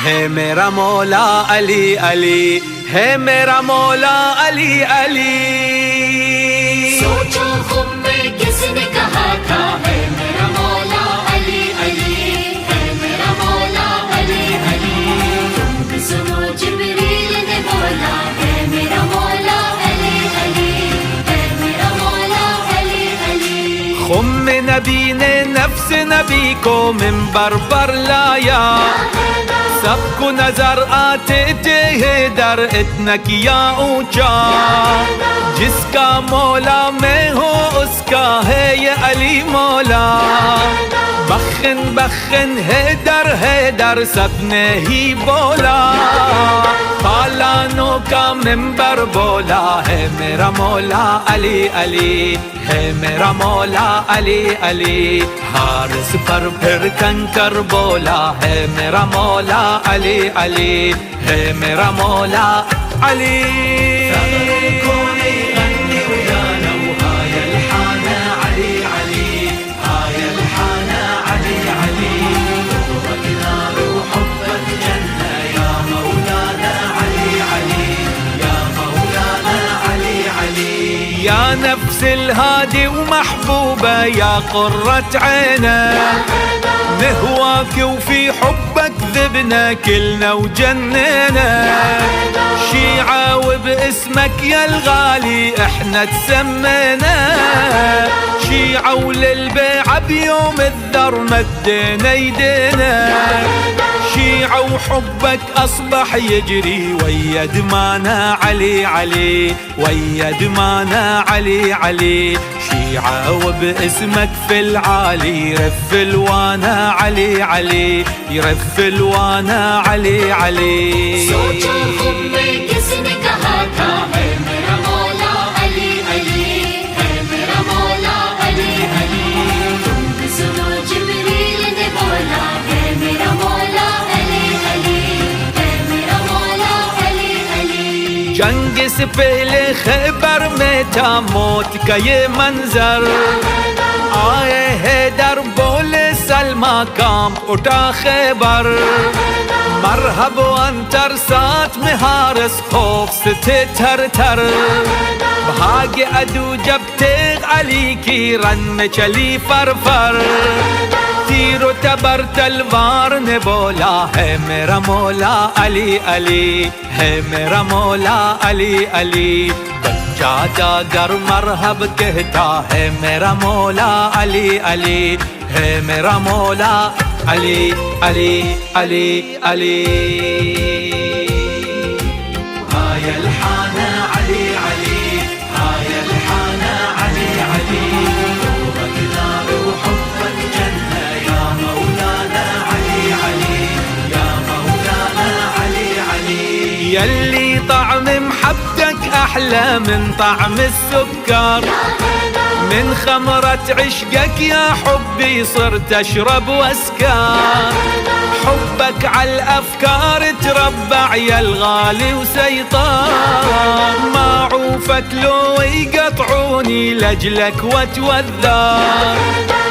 ہے میرا مولا علی علی، ہے میرا مولا علی علی۔ سوچو خم میں کس نے کہا تھا ہے میرا مولا علی علی، ہے میرا مولا علی علی۔ تم بھی سنو جبریل نے بولا ہے میرا مولا علی علی، ہے میرا مولا علی علی۔ خم نبی نے نفس نبی کو منبر پر لایا، سب کو نظر آتے تھے حیدر اتنا کیا اونچا، جس کا مولا میں ہوں اس کا ہے یہ علی مولا۔ بخن بخن حیدر حیدر سب نے ہی بولا، پالانوں کا منبر بولا ہے میرا مولا علی علی، ہے میرا مولا علی علی۔ حارس پر پھر کنکر بولا ہے میرا مولا علی علی، ہے میرا مولا علی۔ يا نفس الهادي ومحبوبة يا قرة عينا، نهواك وفي حبك ذبنا كلنا وجننا، شيعة وباسمك يا الغالي احنا تسمينا، شيعة وللبيعة بيوم الذر مدينا يدينا، شيعة وحبك أصبح يجري ويا دمانا علي علي، ويا دمانا علي علي، شيعة وباسمك في العالي يرف الوانا علي علي، يرف الوانا علي علي۔ سوچو خم میں کس نے کہا تھا ہے میرا مولا علی علی، ہے میرا مولا علی علی۔ تم بھی سنو جبریل نے بولا ہے میرا مولا علی علی، ہے میرا مولا علی علی۔ جنگ سے پہلے خیبر میں تھا موت کا یہ منظر، آئے حیدر بولے سلمہ کام اٹھا خیبر، مرحب انتر ساتھ میں حارس خوف سے تھے تھر تھر، بھاگے عدو جب تیغ علی کی رن میں چلی فر فر، تیر و تبر تلوار نے بولا ہے میرا مولا علی علی، ہے میرا مولا علی علی۔ بچہ جاگر مرحب کہتا ہے میرا مولا علی علی، ہے میرا مولا علی علی علی علی۔ هاي الحانة علي علي، هاي الحانة علي علي، قربك نار وحبك جنة يا مولانا علي علي، يا مولانا علي علي، يلي طعم محبتك أحلى من طعم السكر، من خمرة عشقك يا حبي صرت أشرب وأسكر، حبك عالأفكار تربع يا الغالي وسيطار، ما عوفك لو يقطعوني لأجلك واتوذر،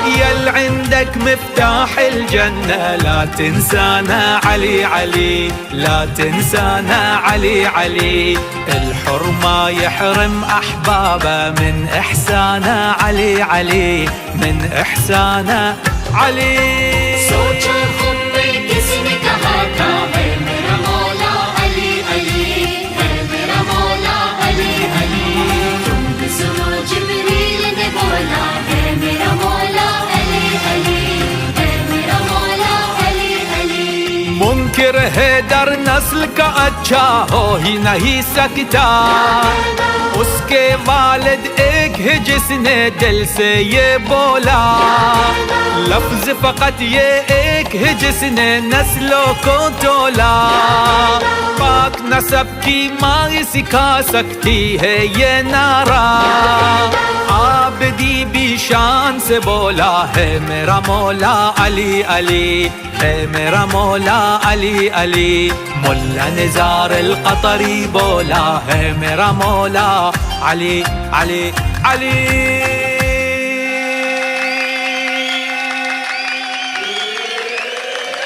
يل عندك مفتاح الجنة لا تنسانا علي علي، لا تنسانا علي علي، الحر ما يحرم أحبابه من إحسانه علي علي، من إحسانه علي۔ سوچو خم میں کس نے کہا تھا ہے میرا مولا علی علی، ہے میرا مولا علی علی۔ تم بھی سنو جبریل نے بولا ہے میرا مولا علی علی، ہے میرا مولا علی علی۔ منکر حیدر نسل کا اچھا ہو ہی نہیں سکتا، اس کے والد ایک ہے جس نے دل سے یہ بولا، لفظ فقط یہ ایک ہے جس نے نسلوں کو تولا، پاک نسب کی ماں سکھا سکتی ہے یہ نعرہ، عابدی بھی شان سے بولا ہے میرا مولا علی علی، ہے میرا مولا علی علی، ملا نزار القطری بولا ہے میرا مولا علی علی علی۔